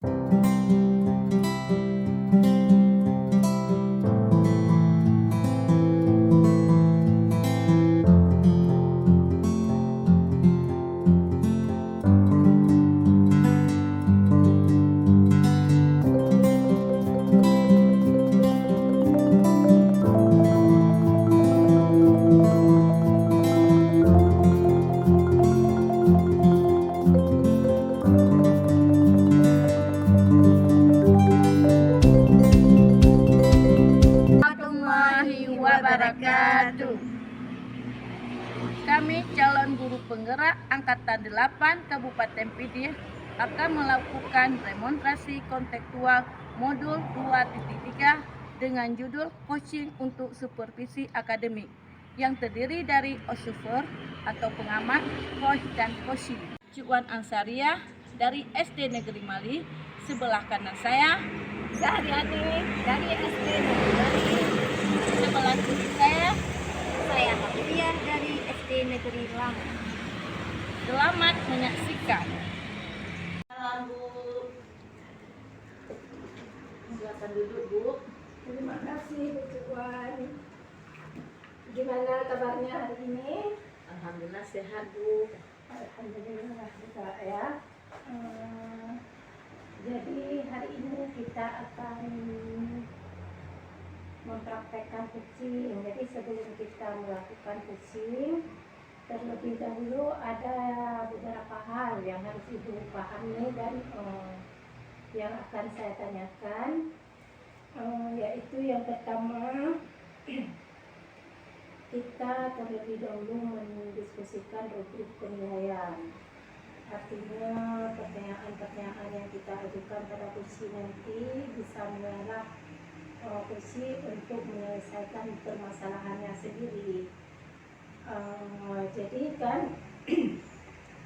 Warahmatullahi wabarakatuh. Kami calon guru penggerak Angkatan 8 Kabupaten Pidie akan melakukan demonstrasi kontekstual modul 2.3 dengan judul coaching untuk supervisi akademik yang terdiri dari observer atau pengamat, coach dan coaching. Cuan Ansariah dari SD Negeri Mali, sebelah kanan saya Sehari-hari dari SD Negeri Mali. sebelah kiri saya Hafidiyah dari SD Negeri Lam. Selamat menyaksikan. Salam Bu. Silakan duduk Bu. Terima kasih Bu Cuan. Gimana kabarnya hari ini? Alhamdulillah sehat Bu. Alhamdulillah juga ya. Jadi hari ini kita akan mempraktekkan coaching. Jadi sebelum kita melakukan coaching, terlebih dahulu ada beberapa hal yang harus Ibu pahami dan yang akan saya tanyakan, yaitu yang pertama, kita terlebih dahulu mendiskusikan rubrik penilaian. Artinya pertanyaan-pertanyaan yang kita ajukan pada kursi nanti bisa mengarah kursi untuk menyelesaikan permasalahannya sendiri. Jadi kan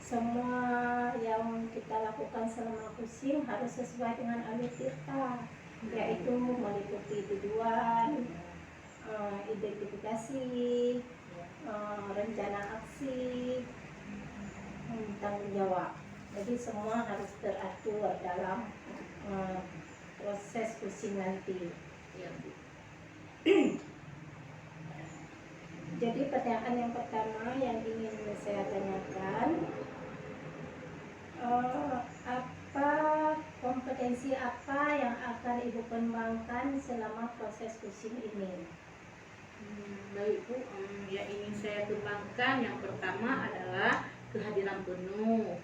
semua yang kita lakukan selama coaching harus sesuai dengan alur kita, yaitu meliputi tujuan, identifikasi, rencana aksi, tanggung jawab. Jadi semua harus teratur dalam proses coaching nanti. Jadi pertanyaan yang pertama yang ingin saya tanyakan, kompetensi apa yang akan Ibu kembangkan selama proses coaching ini? Baik Bu, yang ingin saya kembangkan yang pertama adalah kehadiran penuh,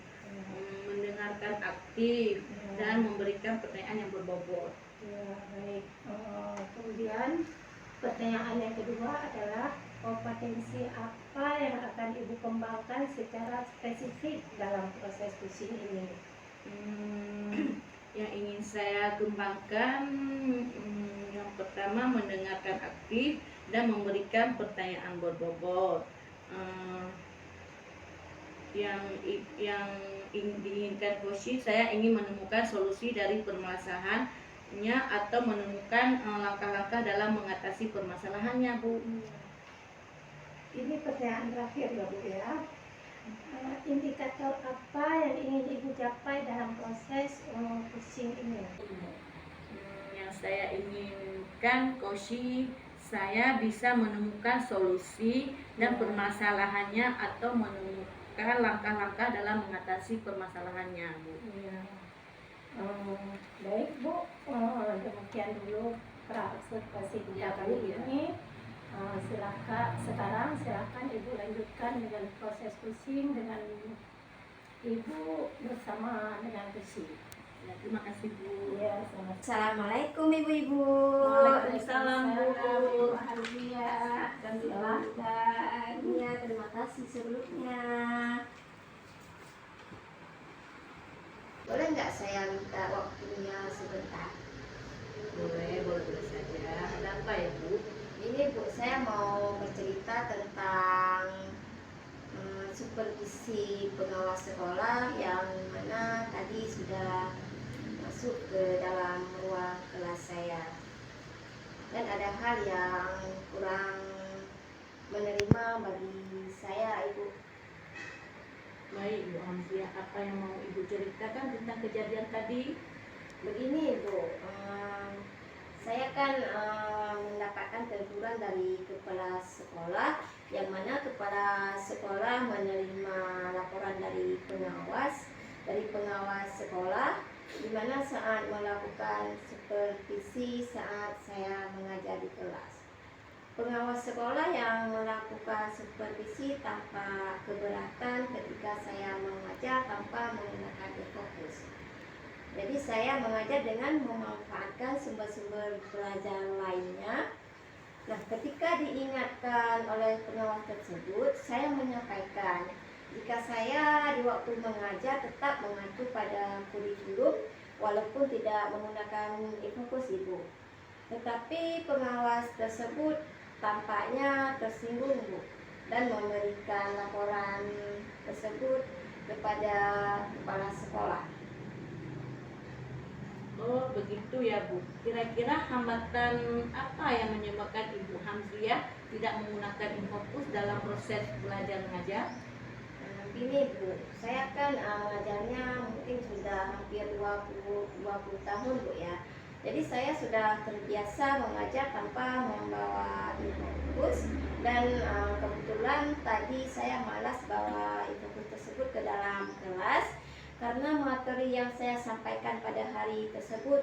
mendengarkan aktif, dan memberikan pertanyaan yang berbobot. Ya, baik. Kemudian pertanyaan yang kedua adalah kompetensi apa yang akan Ibu kembangkan secara spesifik dalam proses coaching ini? Yang ingin saya kembangkan yang pertama mendengarkan aktif dan memberikan pertanyaan berbobot. Yang diinginkan coaching, saya ingin menemukan solusi dari permasalahannya atau menemukan langkah-langkah dalam mengatasi permasalahannya Bu. Ini pertanyaan terakhir ya Bu ya. Indikator apa yang ingin Ibu capai dalam proses coaching ini? Yang saya inginkan coaching saya bisa menemukan solusi dan permasalahannya atau menemukan langkah-langkah dalam mengatasi permasalahannya Bu. Ya. Baik Bu, demikian dulu presentasi kita kali ini. Sekarang silakan Ibu lanjutkan dengan proses coaching dengan Ibu bersama dengan kursi. Ya, terima kasih Bu. Ya, Assalamualaikum Ibu-ibu. Waalaikumsalam Bu. Alhamdulillah. Silahkan. Ya, terima kasih sebelumnya. Boleh nggak saya minta waktunya sebentar? Boleh saja. Ada apa ya Bu? Ini Bu, saya mau bercerita tentang supervisi pengawas sekolah yang mana tadi sudah masuk ke dalam ruang kelas saya, dan ada hal yang kurang menerima bagi saya Ibu. Baik Bu Hamziah, apa yang mau Ibu ceritakan tentang kejadian tadi? Begini Bu, saya kan mendapatkan teguran dari kepala sekolah, yang mana kepala sekolah menerima laporan dari pengawas sekolah, di mana saat melakukan supervisi saat saya mengajar di kelas. Pengawas sekolah yang melakukan supervisi tanpa keberatan ketika saya mengajar tanpa menggunakan fokus. Jadi saya mengajar dengan memanfaatkan sumber-sumber belajar lainnya. Nah, ketika diingatkan oleh pengawas tersebut, saya menyampaikan jika saya di waktu mengajar tetap mengacu pada kurikulum walaupun tidak menggunakan e-fokus Ibu. Tetapi pengawas tersebut tampaknya tersinggung Bu, dan memberikan laporan tersebut kepada kepala sekolah. Oh begitu ya Bu. Kira-kira hambatan apa yang menyebabkan Ibu Hamziah tidak menggunakan e-fokus dalam proses belajar mengajar? Ini Bu, saya kan mengajarnya mungkin sudah hampir 20 tahun Bu ya. Jadi saya sudah terbiasa mengajar tanpa membawa e-fokus, dan kebetulan tadi saya malas bawa e-fokus tersebut ke dalam kelas karena materi yang saya sampaikan pada hari tersebut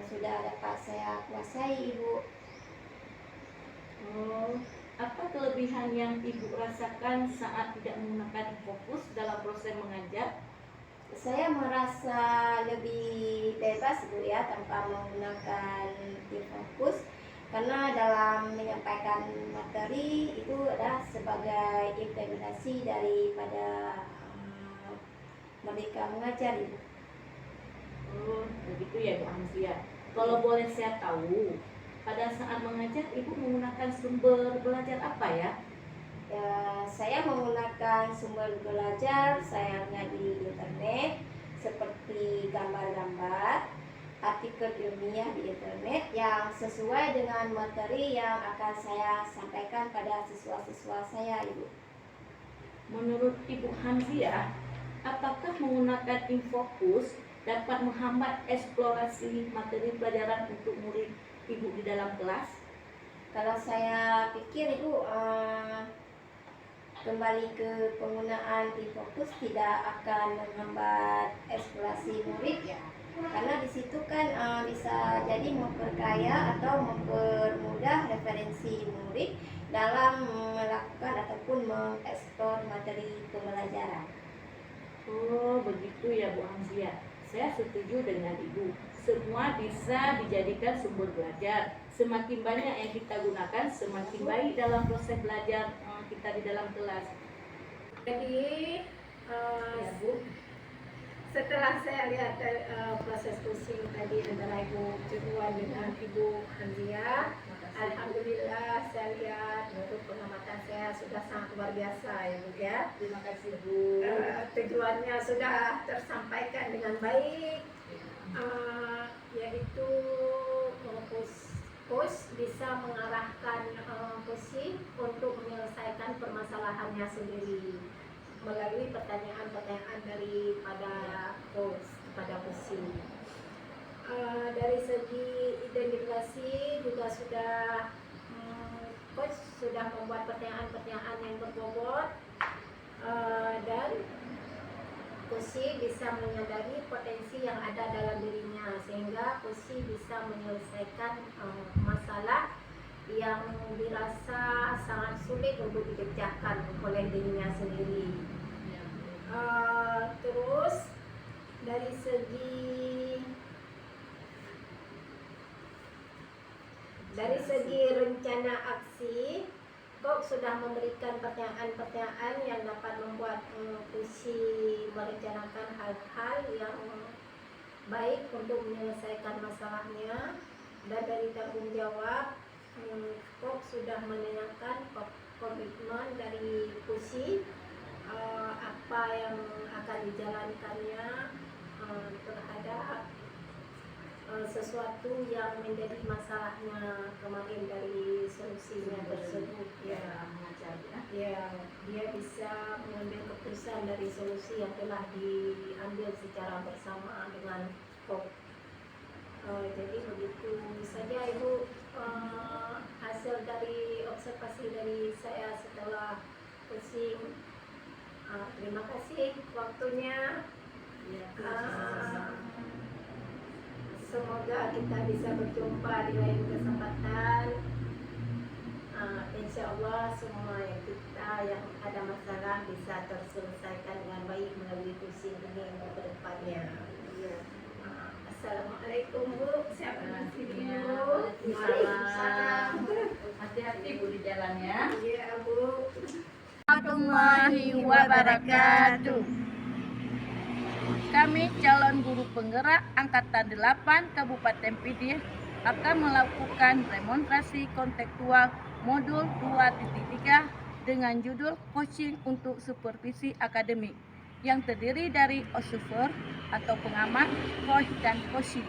sudah dapat saya kuasai Ibu. Oh, apa kelebihan yang Ibu rasakan saat tidak menggunakan fokus dalam proses mengajar? Saya merasa lebih bebas Bu ya tanpa menggunakan e-fokus, karena dalam menyampaikan materi itu adalah sebagai implementasi daripada mereka mengajar Ibu. Oh, begitu ya Bu Hamziah. Kalau boleh saya tahu, pada saat mengajar Ibu menggunakan sumber belajar apa ya? Ya, saya menggunakan sumber belajar sayangnya di internet, seperti gambar-gambar, artikel ilmiah di internet yang sesuai dengan materi yang akan saya sampaikan pada siswa-siswa saya Ibu. Menurut Ibu Hamziah, apakah menggunakan e-fokus dapat menghambat eksplorasi materi pelajaran untuk murid Ibu di dalam kelas? Kalau saya pikir Ibu, kembali ke penggunaan e-fokus tidak akan menghambat eksplorasi murid ya, karena di situ kan bisa jadi memperkaya atau mempermudah referensi murid dalam melakukan ataupun mengeksplor materi pembelajaran. Oh, begitu ya Bu Hamziah. Saya setuju dengan Ibu. Semua bisa dijadikan sumber belajar. Semakin banyak yang kita gunakan, semakin baik dalam proses belajar kita di dalam kelas. Jadi Ya Bu. setelah saya lihat proses pusing tadi antara Ibu Cukuan dengan Ibu Hamziah, alhamdulillah saya lihat menurut pengamatan saya sudah sangat luar biasa ya Bu ya. Terima kasih Bu. Tujuannya sudah tersampaikan dengan baik, yaitu Pus bisa mengarahkan Pusi untuk menyelesaikan permasalahannya sendiri melalui pertanyaan-pertanyaan daripada Pus kepada Pusi. Dari segi identifikasi juga sudah Coach sudah membuat pertanyaan-pertanyaan yang berbobot, dan Pusi bisa menyadari potensi yang ada dalam dirinya, sehingga Pusi bisa menyelesaikan masalah yang dirasa sangat sulit untuk dikerjakan oleh dirinya sendiri. Terus dari segi rencana aksi, Kok sudah memberikan pertanyaan-pertanyaan yang dapat membuat Pusi merencanakan hal-hal yang baik untuk menyelesaikan masalahnya. Dan dari tanggung jawab, Kok sudah menanyakan komitmen dari Pusi, apa yang akan dijalankannya terhadap sesuatu yang menjadi masalahnya kemarin dari solusinya tersebut ya. Ya, dia bisa mengambil keputusan dari solusi yang telah diambil secara bersama dengan Kok. coaching. Terima kasih waktunya. Semoga kita bisa berjumpa di lain kesempatan. Insya Allah semua yang kita yang ada masalah bisa terselesaikan dengan baik melalui coaching ini untuk kedepannya. Assalamualaikum Bu. Siapa nasi dulu? Waalaikumsalam. Hati-hati Bu di jalan ya. Iya Bu. Warahmatullahi wabarakatuh. Kami calon guru penggerak Angkatan 8 Kabupaten Pidi akan melakukan demonstrasi kontekstual modul 2.3 dengan judul Coaching untuk Supervisi Akademik yang terdiri dari observer atau pengamat, coach dan coaching.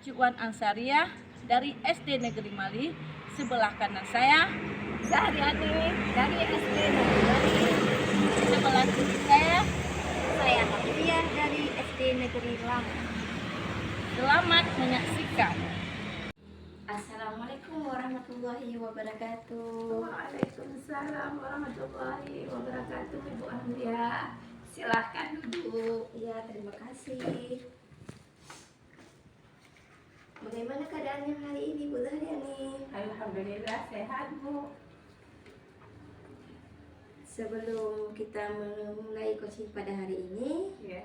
Cuan Ansariah dari SD Negeri Mali, sebelah kanan saya Sehari-hari dari SD Negeri Mali. sebelah kiri saya. Saya Hafiyah dari SD Negeri Lam. Selamat menyaksikan. Assalamualaikum warahmatullahi wabarakatuh. Waalaikumsalam warahmatullahi wabarakatuh. Ibu Ahmia, silahkan duduk. Iya, terima kasih. Bagaimana keadaannya hari ini, Bu Zahriyani? Alhamdulillah sehat Bu. Sebelum kita memulai coaching pada hari ini, Ya.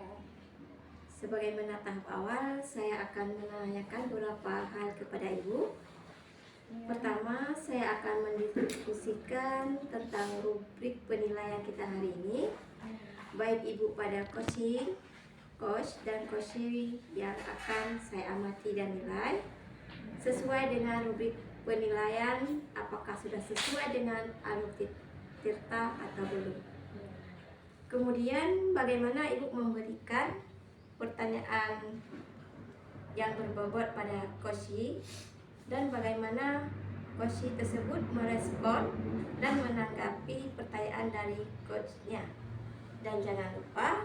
sebagaimana tahap awal, saya akan menanyakan beberapa hal kepada Ibu. Pertama, saya akan mendiskusikan tentang rubrik penilaian kita hari ini. Baik Ibu pada coaching, coach, dan coaching yang akan saya amati dan nilai sesuai dengan rubrik penilaian, apakah sudah sesuai dengan alur tirta atau belum. Kemudian bagaimana Ibu memberikan pertanyaan yang berbobot pada coaching dan bagaimana coaching tersebut merespon dan menanggapi pertanyaan dari coachnya. Dan jangan lupa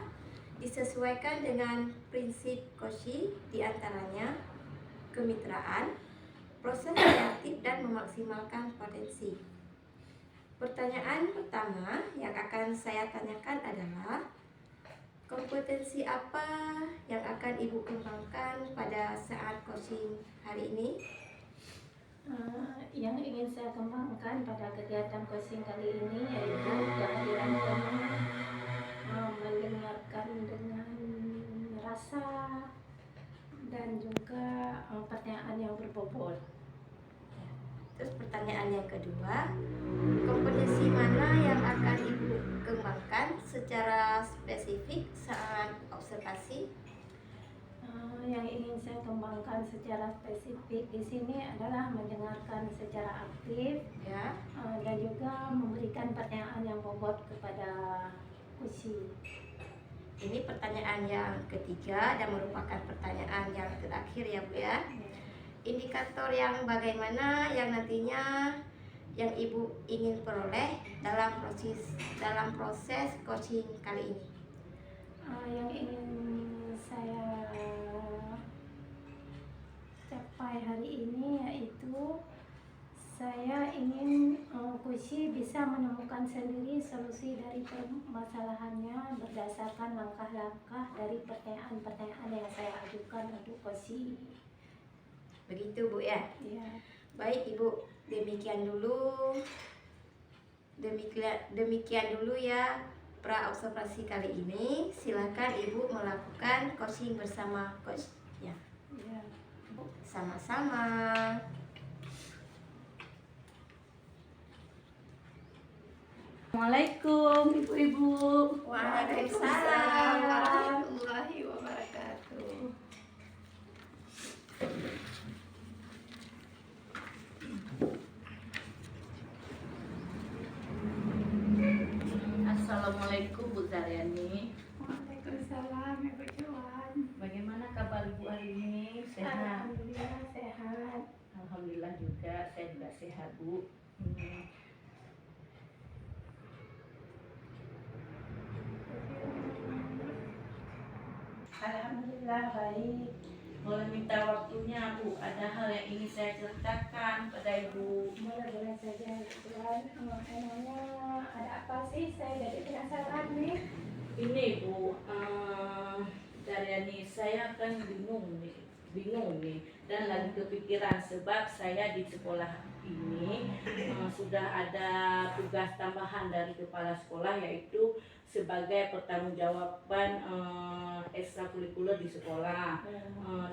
disesuaikan dengan prinsip coaching, diantaranya kemitraan, proses kreatif dan memaksimalkan potensi. Pertanyaan pertama yang akan saya tanyakan adalah kompetensi apa yang akan Ibu kembangkan pada saat coaching hari ini? Yang ingin saya kembangkan pada kegiatan coaching kali ini yaitu kehadiran teman, mendengarkan dengan rasa dan juga pertanyaan yang berbobot. Terus pertanyaan yang kedua, kompetensi mana yang akan Ibu kembangkan secara spesifik saat observasi? Yang ingin saya kembangkan secara spesifik di sini adalah mendengarkan secara aktif Ya, dan juga memberikan pertanyaan yang bobot kepada coaching. ini pertanyaan yang ketiga dan merupakan pertanyaan yang terakhir ya Bu ya. Indikator yang bagaimana yang nantinya yang Ibu ingin peroleh dalam proses coaching kali ini? Yang ingin saya capai hari ini yaitu saya ingin coaching bisa menemukan sendiri solusi dari permasalahannya berdasarkan langkah-langkah dari pertanyaan-pertanyaan yang saya ajukan untuk coaching. Begitu Bu ya. Ya. Baik Ibu, demikian dulu ya pra observasi kali ini. Silakan Ibu melakukan coaching bersama coachnya. Ya. Sama-sama. Assalamualaikum ibu-ibu. Waalaikumsalam warahmatullahi wabarakatuh. Assalamualaikum Bu Zahriyani. Waalaikumsalam Ibu Juan. Bagaimana kabar Ibu hari ini? Sehat? Alhamdulillah sehat. Alhamdulillah juga, saya juga sehat Bu. Alhamdulillah baik. Boleh minta waktunya Bu, ada hal yang ingin saya ceritakan pada Ibu. Boleh saja Tuhan. Emangnya ada apa sih? Saya jadi penasaran nih. Ini Bu, Daryani, saya kan bingung nih, dan lagi kepikiran sebab saya di sekolah ini sudah ada tugas tambahan dari kepala sekolah, yaitu sebagai pertanggungjawaban ekstrakurikuler di sekolah.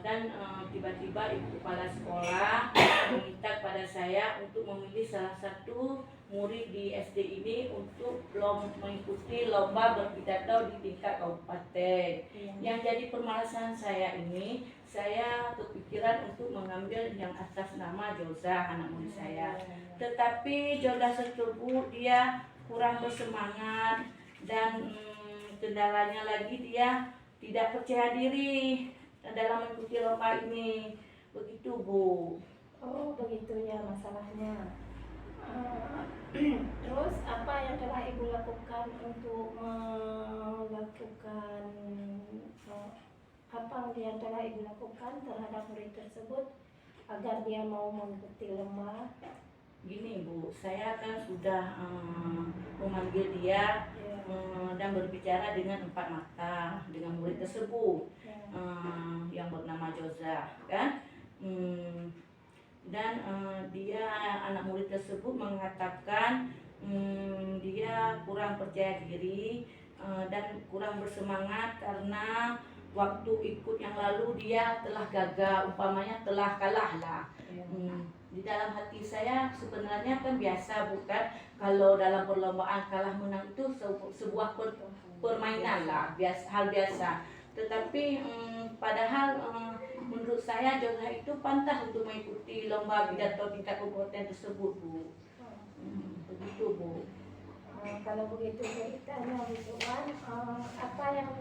Dan tiba-tiba ibu kepala sekolah meminta kepada saya untuk memilih salah satu murid di SD ini untuk mengikuti lomba berpidato di tingkat kabupaten. Yang jadi permasalahan saya ini, saya kepikiran untuk mengambil yang atas nama Joza, anak murid saya. Tetapi Joza tersebut dia kurang bersemangat, dan kendalanya lagi dia tidak percaya diri dalam mengikuti lomba ini. Begitu Bu. Oh begitu ya masalahnya. Terus apa yang telah ibu lakukan untuk melakukan apa yang telah ibu lakukan terhadap murid tersebut agar dia mau mengikuti lomba? Gini Bu, saya kan sudah memanggil dia dan berbicara dengan empat mata dengan murid tersebut yang bernama Joza, kan? Dan dia, anak murid tersebut mengatakan dia kurang percaya diri dan kurang bersemangat karena waktu ikut yang lalu dia telah gagal, umpamanya telah kalah lah. Di dalam hati saya sebenarnya kan biasa, bukan, kalau dalam perlombaan kalah menang itu sebuah permainan lah, hal biasa. Tetapi padahal menurut saya Joza itu pantas untuk mengikuti lomba pidato tingkat kabupaten tersebut Bu. Begitu Bu. Kalau begitu ceritanya Bu Cuan, apa yang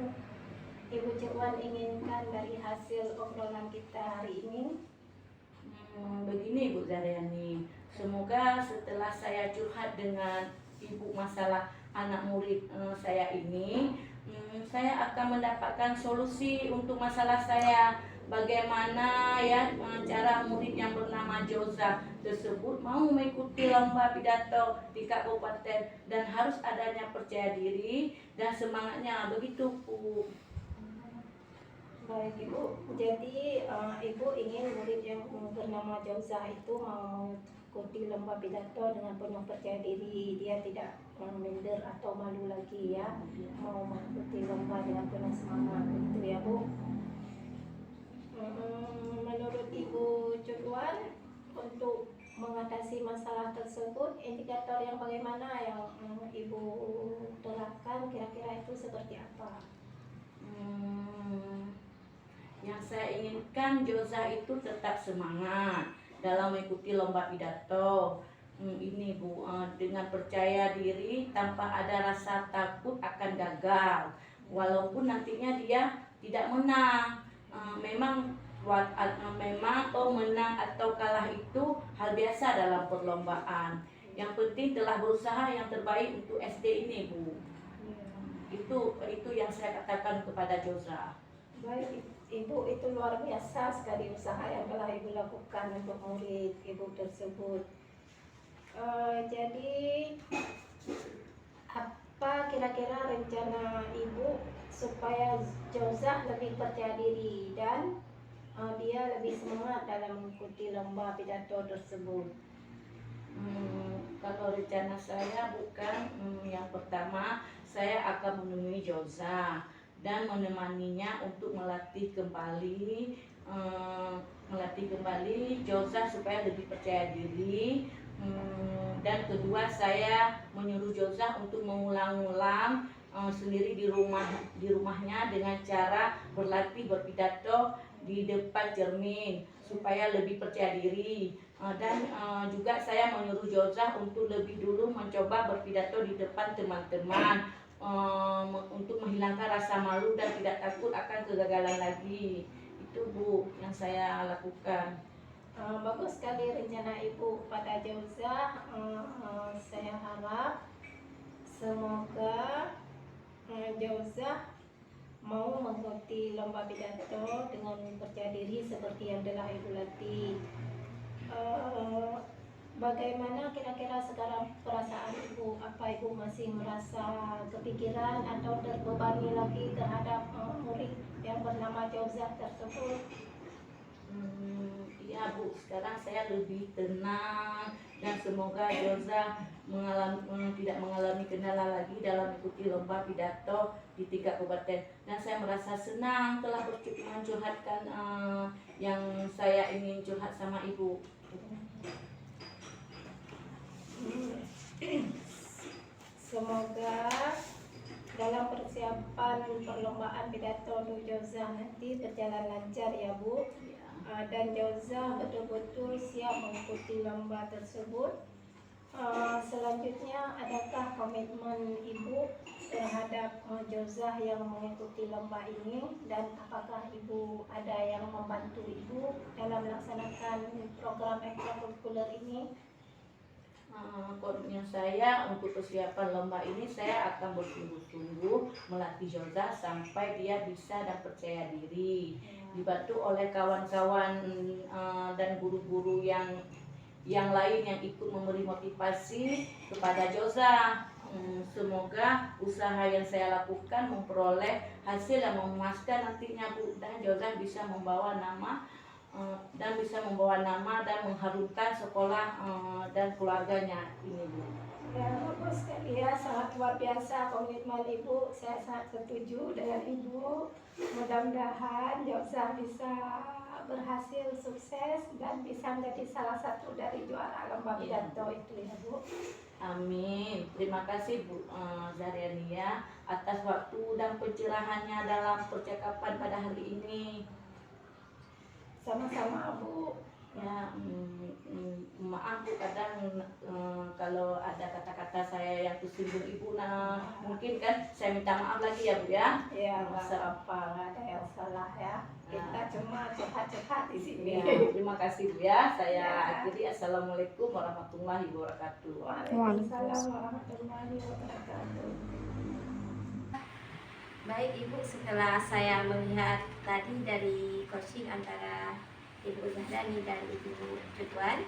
Ibu Cuan inginkan dari hasil obrolan kita hari ini? Begini Bu Zaryani, semoga setelah saya curhat dengan Ibu masalah anak murid saya ini, saya akan mendapatkan solusi untuk masalah saya. Bagaimana ya cara murid yang bernama Joza tersebut mau mengikuti lomba pidato di kabupaten, dan harus adanya percaya diri dan semangatnya. Begitu Bu. Baik Ibu, jadi Ibu ingin murid yang bernama Joza itu mau mengikuti lomba pidato dengan penuh percaya diri, dia tidak minder atau malu lagi ya, mau mengikuti lomba dengan penuh semangat, begitu ya Bu. Menurut Ibu Cuan, untuk mengatasi masalah tersebut, indikator yang bagaimana yang Ibu terapkan, kira-kira itu seperti apa? Yang saya inginkan Joza itu tetap semangat dalam mengikuti lomba pidato ini Bu, dengan percaya diri tanpa ada rasa takut akan gagal, walaupun nantinya dia tidak menang. Memang menang atau kalah itu hal biasa dalam perlombaan. Yang penting telah berusaha yang terbaik untuk SD ini Bu. Itu yang saya katakan kepada Joza. Baik Ibu, itu luar biasa sekali usaha yang telah Ibu lakukan untuk murid Ibu tersebut. Jadi apa kira-kira rencana Ibu supaya Joza lebih percaya diri dan dia lebih semangat dalam mengikuti lomba pidato tersebut? Kalau rencana saya bukan, yang pertama saya akan menemui Joza dan menemaninya untuk melatih kembali Joza supaya lebih percaya diri. Dan kedua, saya menyuruh Joza untuk mengulang-ulang sendiri di rumahnya dengan cara berlatih berpidato di depan cermin supaya lebih percaya diri. Dan juga saya menyuruh Joza untuk lebih dulu mencoba berpidato di depan teman-teman untuk menghilangkan rasa malu dan tidak takut akan kegagalan lagi. Itu Bu yang saya lakukan. Bagus sekali rencana Ibu pada Joza. Saya harap semoga Joza mau mengikuti lomba pidato dengan percaya diri seperti yang telah Ibu latih. Bagaimana kira-kira sekarang perasaan Ibu? Apa Ibu masih merasa kepikiran atau terbebani lagi terhadap murid yang bernama Jauza tersebut? Iya Bu, sekarang saya lebih tenang dan semoga Joza tidak mengalami kendala lagi dalam mengikuti lomba pidato di 3 kabupaten. Dan saya merasa senang telah mencurhatkan yang saya ingin curhat sama Ibu. Semoga dalam persiapan perlombaan pidato Du Jauza nanti berjalan lancar ya Bu. Dan Jauza betul-betul siap mengikuti lomba tersebut. Selanjutnya, adakah komitmen Ibu terhadap Jauza yang mengikuti lomba ini, dan apakah Ibu ada yang membantu Ibu dalam melaksanakan program ekstrakurikuler ini? Komitmen saya untuk persiapan lomba ini, saya akan bersungguh-sungguh melatih Joza sampai dia bisa dan percaya diri, dibantu oleh kawan-kawan dan guru-guru yang lain yang ikut memberi motivasi kepada Joza. Semoga usaha yang saya lakukan memperoleh hasil yang memuaskan nantinya Bu, dan Joza bisa membawa nama dan mengharumkan sekolah dan keluarganya ini Bu. Ya, bagus sekali ya, sangat luar biasa komitmen Ibu. Saya sangat setuju dengan Ibu. Mudah-mudahan Jauza bisa berhasil sukses dan bisa menjadi salah satu dari juara lomba pidato itu ya Bu. Amin. Terima kasih Bu Zaryania atas waktu dan pencerahannya dalam percakapan pada hari ini. Sama-sama Bu. Ya, maaf Bu, kadang kalau ada kata-kata saya yang tersinggung Ibu, mungkin kan saya minta maaf lagi ya Bu ya. Ya, nggak apa-apa, nggak ada yang salah ya. Kita cuma curhat-curhat di sini. Ya, terima kasih Bu ya. Saya Ya. akhiri. Assalamualaikum warahmatullahi wabarakatuh. Waalaikumsalam warahmatullahi wabarakatuh. Baik Ibu, setelah saya melihat tadi dari coaching antara Ibu Zahrani dan Ibu Ridwan,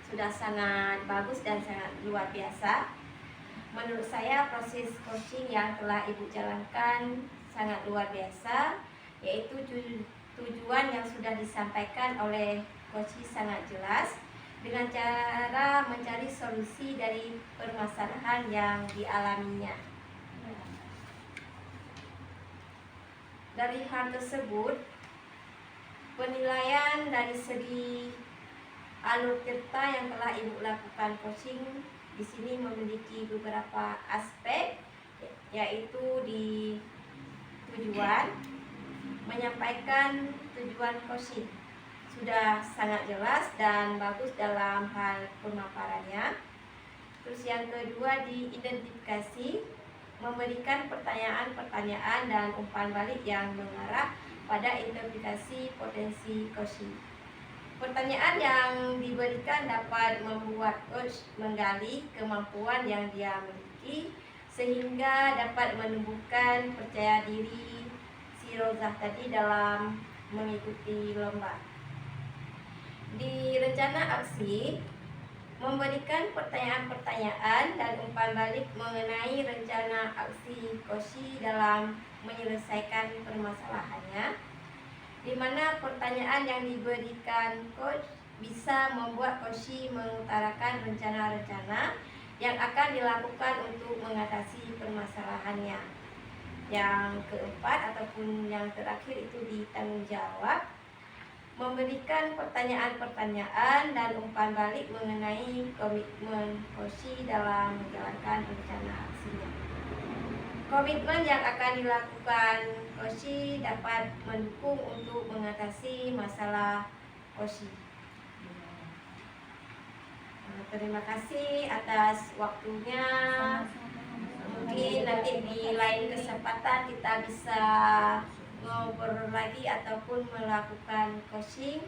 sudah sangat bagus dan sangat luar biasa. Menurut saya proses coaching yang telah Ibu jalankan sangat luar biasa, yaitu tujuan yang sudah disampaikan oleh coaching sangat jelas dengan cara mencari solusi dari permasalahan yang dialaminya. Dari hal tersebut, penilaian dari segi alur cerita yang telah Ibu lakukan coaching di sini memiliki beberapa aspek, yaitu di tujuan, menyampaikan tujuan coaching sudah sangat jelas dan bagus dalam hal pemaparannya. Terus yang kedua, di identifikasi, memberikan pertanyaan-pertanyaan dan umpan balik yang mengarah pada interpretasi potensi coaching. Pertanyaan yang diberikan dapat membuat coach menggali kemampuan yang dia miliki sehingga dapat menumbuhkan percaya diri si Rozah tadi dalam mengikuti lomba. Di rencana aksi, memberikan pertanyaan-pertanyaan dan umpan balik mengenai rencana aksi coaching dalam menyelesaikan permasalahannya, di mana pertanyaan yang diberikan coach bisa membuat coaching mengutarakan rencana-rencana yang akan dilakukan untuk mengatasi permasalahannya. Yang keempat ataupun yang terakhir itu di tanggung jawab, memberikan pertanyaan-pertanyaan dan umpan balik mengenai komitmen coaching dalam menjalankan rencana aksinya. Komitmen yang akan dilakukan coaching dapat mendukung untuk mengatasi masalah coaching. Terima kasih atas waktunya. Mungkin nanti di lain kesempatan kita bisa ngobrol lagi ataupun melakukan coaching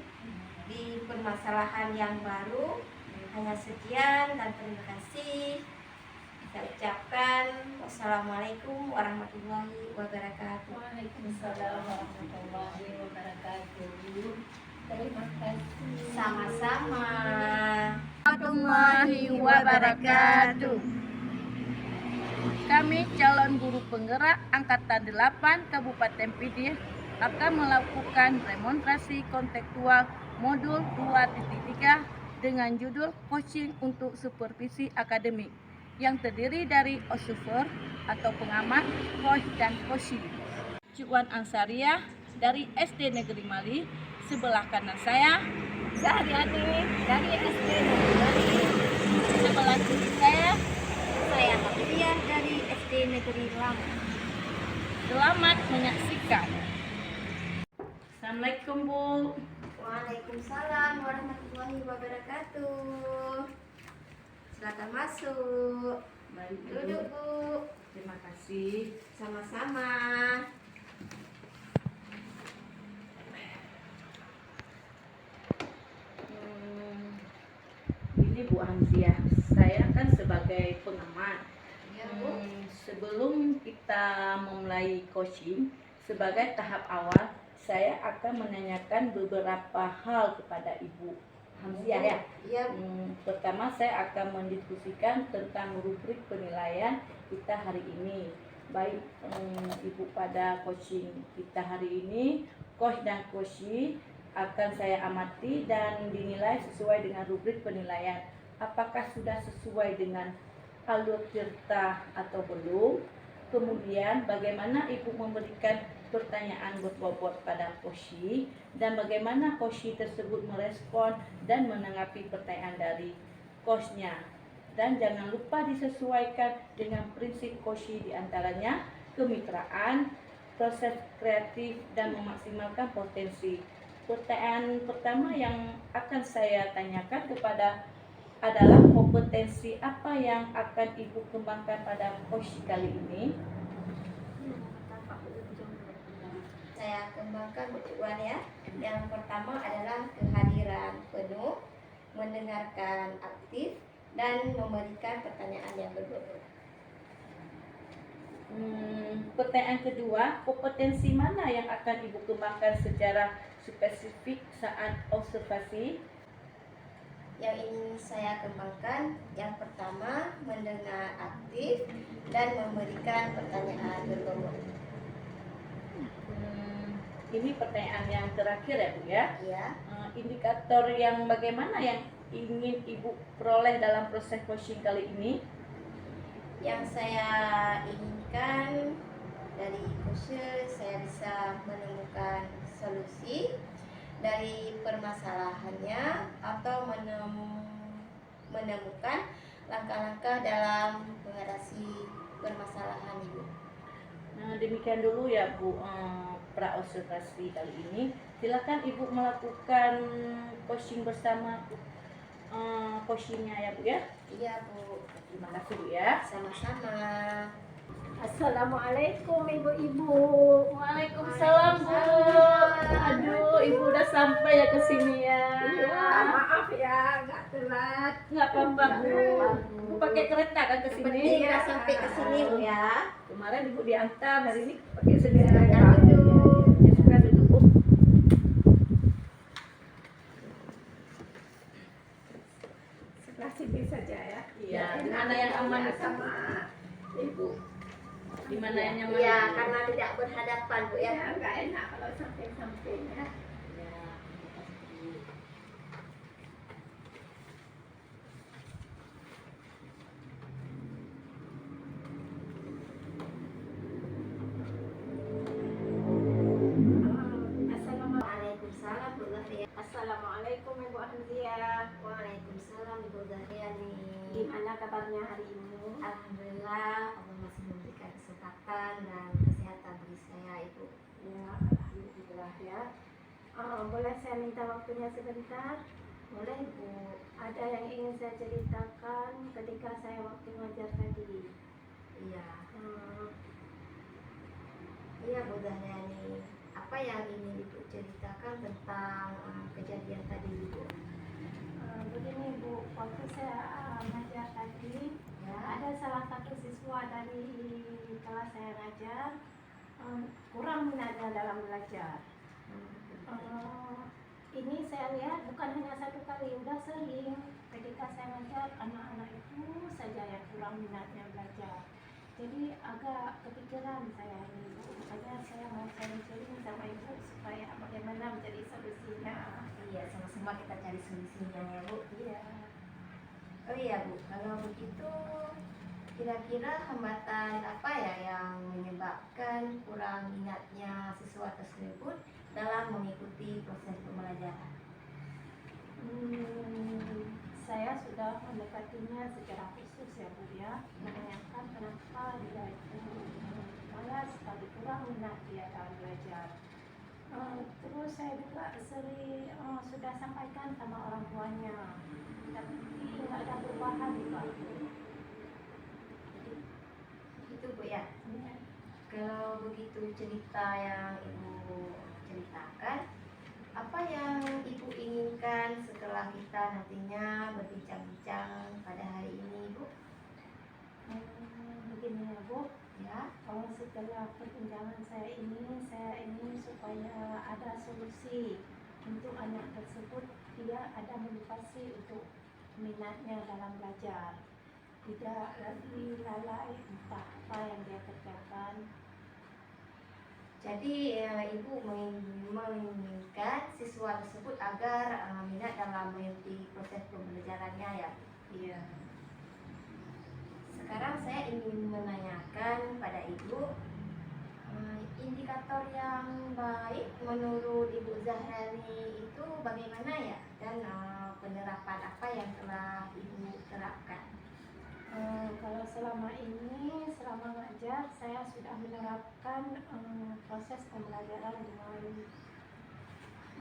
di permasalahan yang baru. Hanya sekian dan terima kasih. Saya ucapkan wassalamualaikum warahmatullahi wabarakatuh. Waalaikumsalam warahmatullahi wabarakatuh. Terima kasih. Sama-sama. Warahmatullahi wabarakatuh. Kami calon guru penggerak Angkatan 8 Kabupaten Pidie akan melakukan demonstrasi kontekstual modul 2.3 dengan judul coaching untuk supervisi akademik yang terdiri dari observer atau pengamat, coach dan coachee. Cuan Ansariah dari SD Negeri Mali, sebelah kanan saya Zahriani dari SD Negeri Mali. sebelah kiri saya. Saya Hafidiyah dari SD Negeri Lampung. Selamat menyaksikan. Assalamualaikum Bu. Waalaikumsalam warahmatullahi wabarakatuh. Silakan masuk. Baik Duduk Bu. Bu. Terima kasih. Sama-sama. Ini Bu Hamziah. Saya kan sebagai pengamat. Ya Bu. Sebelum kita memulai coaching, sebagai tahap awal, saya akan menanyakan beberapa hal kepada Ibu Hamziah ya. Iya. Pertama saya akan mendiskusikan tentang rubrik penilaian kita hari ini. Baik Ibu pada coaching kita hari ini, coach dan coachee akan saya amati dan dinilai sesuai dengan rubrik penilaian. Apakah sudah sesuai dengan alur cerita atau belum? Kemudian bagaimana Ibu memberikan pertanyaan berbobot pada coachee dan bagaimana coachee tersebut merespon dan menanggapi pertanyaan dari coachnya. Dan jangan lupa disesuaikan dengan prinsip coachee, diantaranya kemitraan, proses kreatif, dan memaksimalkan potensi. Pertanyaan pertama yang akan saya tanyakan kepada adalah kompetensi apa yang akan Ibu kembangkan pada coachee kali ini? Saya kembangkan Bu Iwan ya. Yang pertama adalah kehadiran penuh, mendengarkan aktif, dan memberikan pertanyaan yang berbobot. Pertanyaan kedua, kompetensi mana yang akan Ibu kembangkan secara spesifik saat observasi? Yang ingin saya kembangkan, yang pertama mendengar aktif dan memberikan pertanyaan berbobot. Ini pertanyaan yang terakhir ya Bu ya. Ya, Indikator yang bagaimana yang ingin Ibu peroleh dalam proses coaching kali ini? yang saya inginkan dari coach, saya bisa menemukan solusi dari permasalahannya atau menemukan langkah-langkah dalam mengatasi permasalahan Ibu. Nah, demikian dulu ya Bu pra observasi kali ini. Silakan Ibu melakukan coaching bersama coachingnya ya Bu ya. Iya Bu, Terima kasih Bu ya. sama-sama. Assalamualaikum ibu-ibu. Waalaikumsalam Bu. Aduh, Ibu udah sampai ya ke sini ya. Iya, maaf ya, nggak telat. Nggak apa-apa Bu. Bu pakai kereta kan ke Penting sini? kita sampai ke sini Bu ya. Kemarin Ibu diantar, hari ini pakai sendiri. Silakan duduk. Ya suka duduk Bu. Sebelah sini saja ya. Iya, di mana yang aman Ya, sama ibu. Di mana yang nyaman? Iya, Bu? karena tidak berhadapan Bu ya. Ya, nggak enak kalau samping-samping ya. Ya. Waalaikumsalam Bu Zahriani. Assalamualaikum Ibu Hamziah. Waalaikumsalam Ibu Zahriani. Gimana kabarnya hari ini? Alhamdulillah Allah masih memberikan kesempatan dan kesehatan bagi saya Ibu. Ya, alhamdulillah ya. Boleh saya minta waktunya sebentar? Boleh Bu. Ada yang ingin saya ceritakan ketika saya waktu ngajar tadi. Iya. Hmm, Iya Bu Zahriani. Apa yang ingin Ibu ceritakan tentang kejadian tadi Ibu? begini Bu, waktu saya ngajar tadi, Ya. ada salah satu siswa dari kelas saya ngajar kurang minatnya dalam belajar. Ini saya lihat bukan hanya satu kali, udah sering ketika saya ngajar anak-anak itu saja yang kurang minatnya belajar. Jadi agak kepikiran saya ini, Bu. Makanya saya mau sharing-sharing sama Ibu supaya bagaimana menjadi solusinya. Iya, sama-sama kita cari solusinya ya Bu. Iya. Oh iya Bu, kalau begitu kira-kira hambatan apa ya yang menyebabkan kurang minatnya siswa tersebut dalam mengikuti proses pembelajaran? Saya sudah mendekatinya secara khusus ya Bu ya, menanyakan kenapa dia itu malas sekali, kurang minat dia dalam belajar. Terus saya juga sering sudah sampaikan sama orang tuanya, tapi nggak ada perubahan juga. Itu Bu ya. Ya. Kalau begitu cerita yang Ibu ceritakan, apa yang Ibu inginkan setelah kita nantinya berbincang-bincang pada hari ini Bu? Begini ya Bu, Ya. setelah perbincangan saya ingin supaya ada solusi untuk anak tersebut, dia ada motivasi untuk minatnya dalam belajar, tidak lagi lalai entah apa yang dia kerjakan. Jadi Ibu menginginkan siswa tersebut agar minat dalam mengikuti proses pembelajarannya ya. Iya. Sekarang saya ingin menanyakan pada Ibu, indikator yang baik menurut Ibu Zahrani itu bagaimana ya, dan penerapan apa yang telah Ibu terapkan? Kalau selama ini, selama ngajar, saya sudah menerapkan proses pembelajaran dengan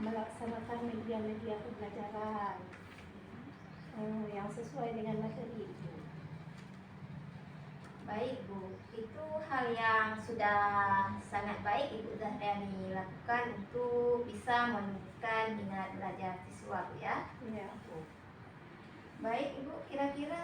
melaksanakan media-media pembelajaran yang sesuai dengan materi itu. Baik Bu, itu hal yang sudah sangat baik Ibu Zahrani lakukan untuk bisa menumbuhkan minat belajar siswa Bu ya. Iya Bu. Baik Ibu, kira-kira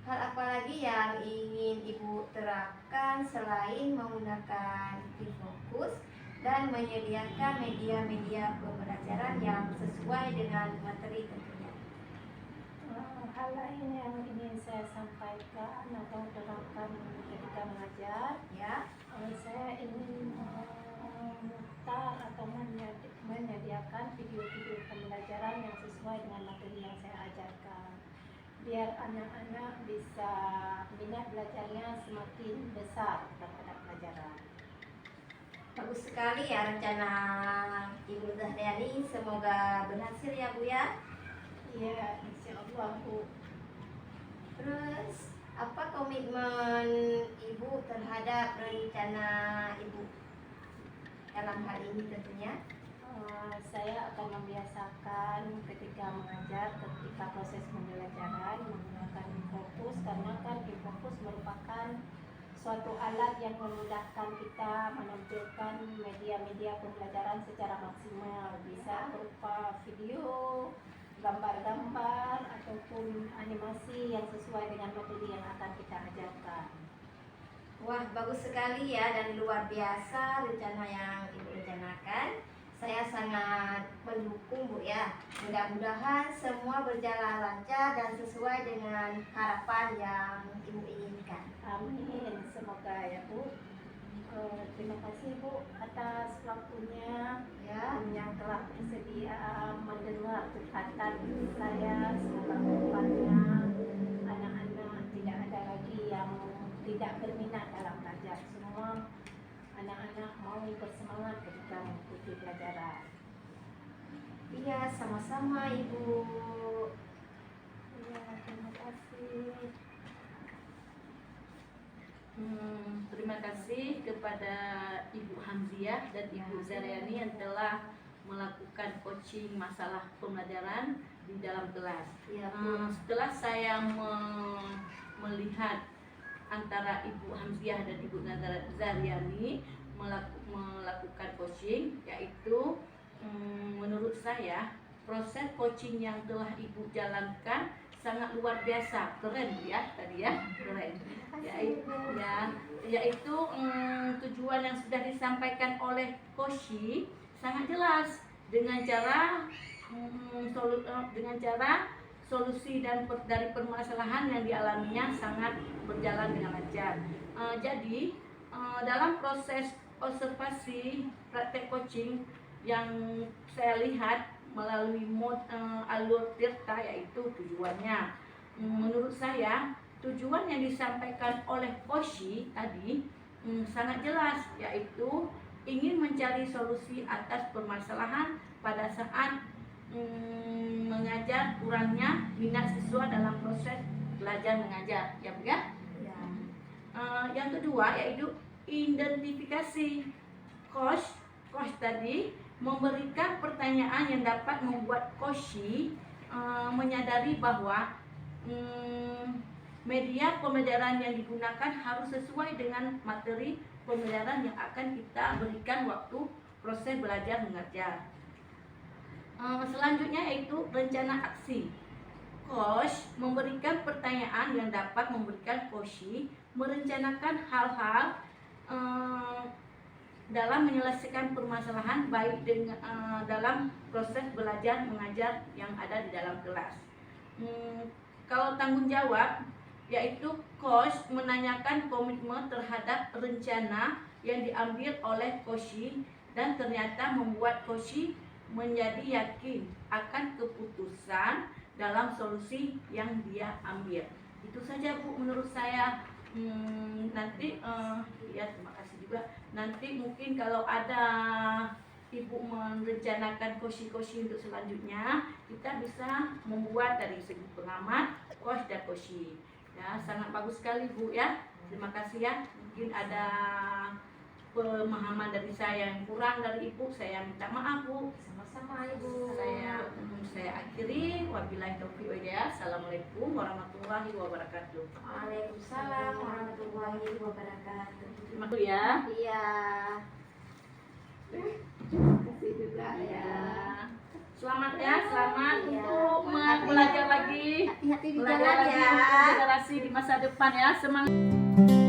hal apa lagi yang ingin Ibu terapkan selain menggunakan Infokus dan menyediakan media-media pembelajaran yang sesuai dengan materi tentunya? Hal lain yang ingin saya sampaikan atau terapkan ketika mengajar, Ya, saya ingin memutar atau menyediakan video-video pembelajaran yang sesuai dengan materi yang saya ajarkan, biar anak-anak bisa minat belajarnya semakin besar terhadap pelajaran. bagus sekali ya rencana Ibu Zahrani, semoga berhasil ya Bu ya. Iya, insya Allah Bu. Terus apa komitmen Ibu terhadap rencana Ibu dalam hal ini tentunya? Saya akan membiasakan ketika mengajar, ketika proses pembelajaran menggunakan Infokus, karena kan Infokus merupakan suatu alat yang memudahkan kita menampilkan media-media pembelajaran secara maksimal, bisa berupa video, gambar-gambar, ataupun animasi yang sesuai dengan materi yang akan kita ajarkan. Wah, bagus sekali ya, dan luar biasa rencana yang Ibu rencanakan. Saya sangat mendukung Bu ya. Mudah-mudahan semua berjalan lancar dan sesuai dengan harapan yang Ibu inginkan. Amin, semoga ya Bu. Terima kasih Bu atas waktunya Ya, yang telah bersedia mendengar curhatan saya. Semoga kedepannya anak-anak tidak ada lagi yang tidak berminat dalam belajar. Semua anak-anak mau bersemangat ketika mengikuti pelajaran. iya, sama-sama Ibu. Ya, terima kasih. Terima kasih kepada Ibu Hamziah dan Ibu Zahrani yang telah melakukan coaching masalah pembelajaran di dalam kelas. Iya Bu. Setelah saya melihat antara Ibu Hamziah dan Ibu Zahrani melakukan coaching, yaitu menurut saya proses coaching yang telah Ibu jalankan sangat luar biasa, keren ya tadi ya, keren. Yaitu tujuan yang sudah disampaikan oleh Koshi sangat jelas dengan cara solusi dari permasalahan yang dialaminya sangat berjalan dengan lancar. Jadi dalam proses observasi praktek coaching yang saya lihat melalui alur Tirta, yaitu tujuannya, menurut saya tujuan yang disampaikan oleh Koshi tadi sangat jelas, yaitu ingin mencari solusi atas permasalahan pada saat mengajar kurangnya minat siswa dalam proses belajar mengajar, ya Bu ya? Ya. Yang kedua yaitu identifikasi. Coach tadi memberikan pertanyaan yang dapat membuat Koshi menyadari bahwa media pembelajaran yang digunakan harus sesuai dengan materi pembelajaran yang akan kita berikan waktu proses belajar mengajar. Selanjutnya yaitu rencana aksi. Coach memberikan pertanyaan yang dapat memberikan Koshi merencanakan hal-hal dalam menyelesaikan permasalahan baik dalam proses belajar mengajar yang ada di dalam kelas. Kalau tanggung jawab, yaitu Coach menanyakan komitmen terhadap rencana yang diambil oleh Koshi dan ternyata membuat Koshi menjadi yakin akan keputusan dalam solusi yang dia ambil. Itu saja Bu menurut saya. Nanti ya terima kasih juga. Nanti mungkin kalau ada Ibu merencanakan Koshi untuk selanjutnya, kita bisa membuat dari segi pengamat, Coach dan Koshi. Ya, sangat bagus sekali Bu ya. Terima kasih ya. Mungkin ada pemahaman dari saya yang kurang dari Ibu, saya minta maaf Bu. Sama-sama Ibu. Saya akhiri, wabillahi taufiq wal hidayah. Assalamualaikum warahmatullahi wabarakatuh. Waalaikumsalam warahmatullahi wabarakatuh. Terima kasih ya. Iya. Terima kasih juga ya. Selamat ya, selamat Iya. untuk belajar lagi. Hati-hati di Belajar jalan lagi ya. untuk generasi di masa depan ya. Semangat.